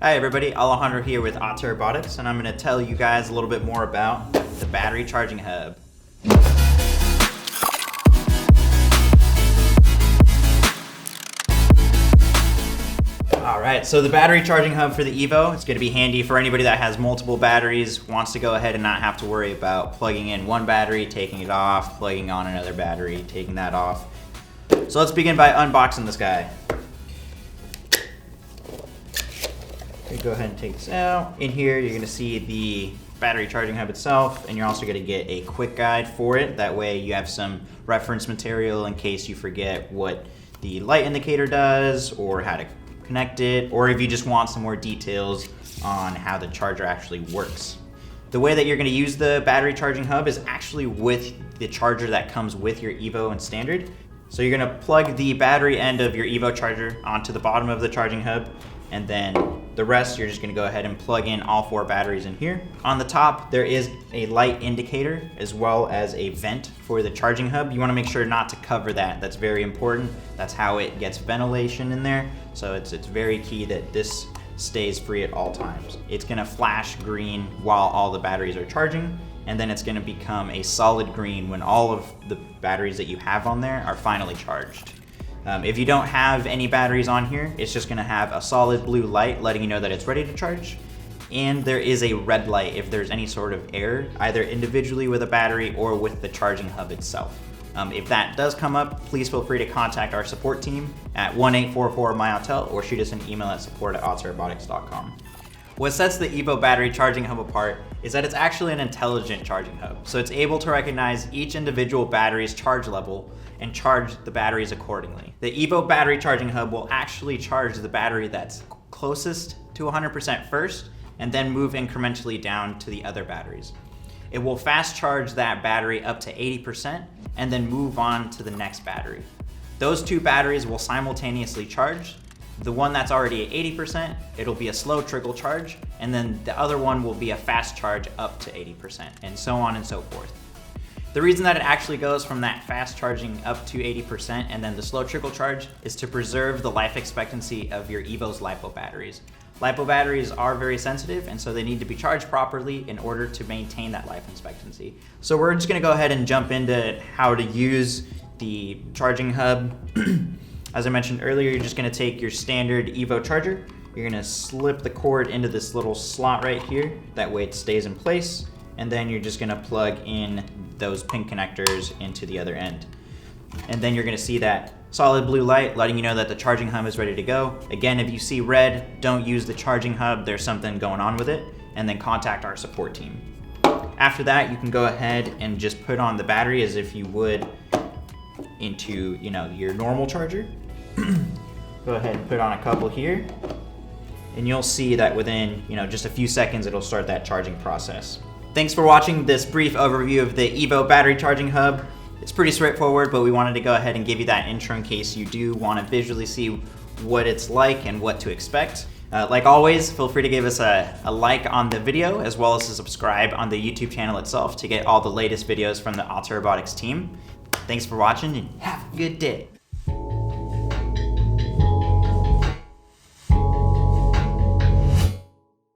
Hi everybody, Alejandro here with Autel Robotics, and I'm going to tell you guys a little bit more about the battery charging hub. Alright, so the battery charging hub for the EVO, it's going to be handy for anybody that has multiple batteries, wants to go ahead and not have to worry about plugging in one battery, taking it off, plugging on another battery, taking that off. So let's begin by unboxing this guy. Go ahead and take this out. In here, you're going to see the battery charging hub itself, and you're also going to get a quick guide for it. That way you have some reference material in case you forget what the light indicator does or how to connect it, or if you just want some more details on how the charger actually works. The way that you're going to use the battery charging hub is actually with the charger that comes with your EVO and standard. So you're going to plug the battery end of your EVO charger onto the bottom of the charging hub, and then the rest you're just going to go ahead and plug in all 4 batteries in here. On the top there is a light indicator as well as a vent for the charging hub. You want to make sure not to cover that. That's very important. That's how it gets ventilation in there. So it's very key that this stays free at all times. It's going to flash green while all the batteries are charging, and then it's going to become a solid green when all of the batteries that you have on there are finally charged. If you don't have any batteries on here, it's just going to have a solid blue light letting you know that it's ready to charge. And there is a red light if there's any sort of error, either individually with a battery or with the charging hub itself. If that does come up, please feel free to contact our support team at 1-844-MY-AUTEL or shoot us an email at support@autelrobotics.com. What sets the EVO battery charging hub apart is that it's actually an intelligent charging hub. So it's able to recognize each individual battery's charge level and charge the batteries accordingly. The EVO battery charging hub will actually charge the battery that's closest to 100% first, and then move incrementally down to the other batteries. It will fast charge that battery up to 80% and then move on to the next battery. Those 2 batteries will simultaneously charge. The one that's already at 80%, it'll be a slow trickle charge, and then the other one will be a fast charge up to 80%, and so on and so forth. The reason that it actually goes from that fast charging up to 80% and then the slow trickle charge is to preserve the life expectancy of your EVO's LiPo batteries. LiPo batteries are very sensitive, and so they need to be charged properly in order to maintain that life expectancy. So we're just going to go ahead and jump into how to use the charging hub. As I mentioned earlier, you're just going to take your standard EVO charger. You're going to slip the cord into this little slot right here. That way it stays in place. And then you're just going to plug in those pin connectors into the other end. And then you're going to see that solid blue light letting you know that the charging hub is ready to go. Again, if you see red, don't use the charging hub. There's something going on with it. And then contact our support team. After that, you can go ahead and just put on the battery as if you would into your normal charger. Go ahead and put on a couple here, and you'll see that within just a few seconds it'll start that charging process. Thanks for watching this brief overview of the EVO battery charging hub. It's pretty straightforward, but we wanted to go ahead and give you that intro in case you do want to visually see what it's like and what to expect. Like always, feel free to give us a like on the video as well as to subscribe on the YouTube channel itself to get all the latest videos from the Autel Robotics team. Thanks for watching and have a good day.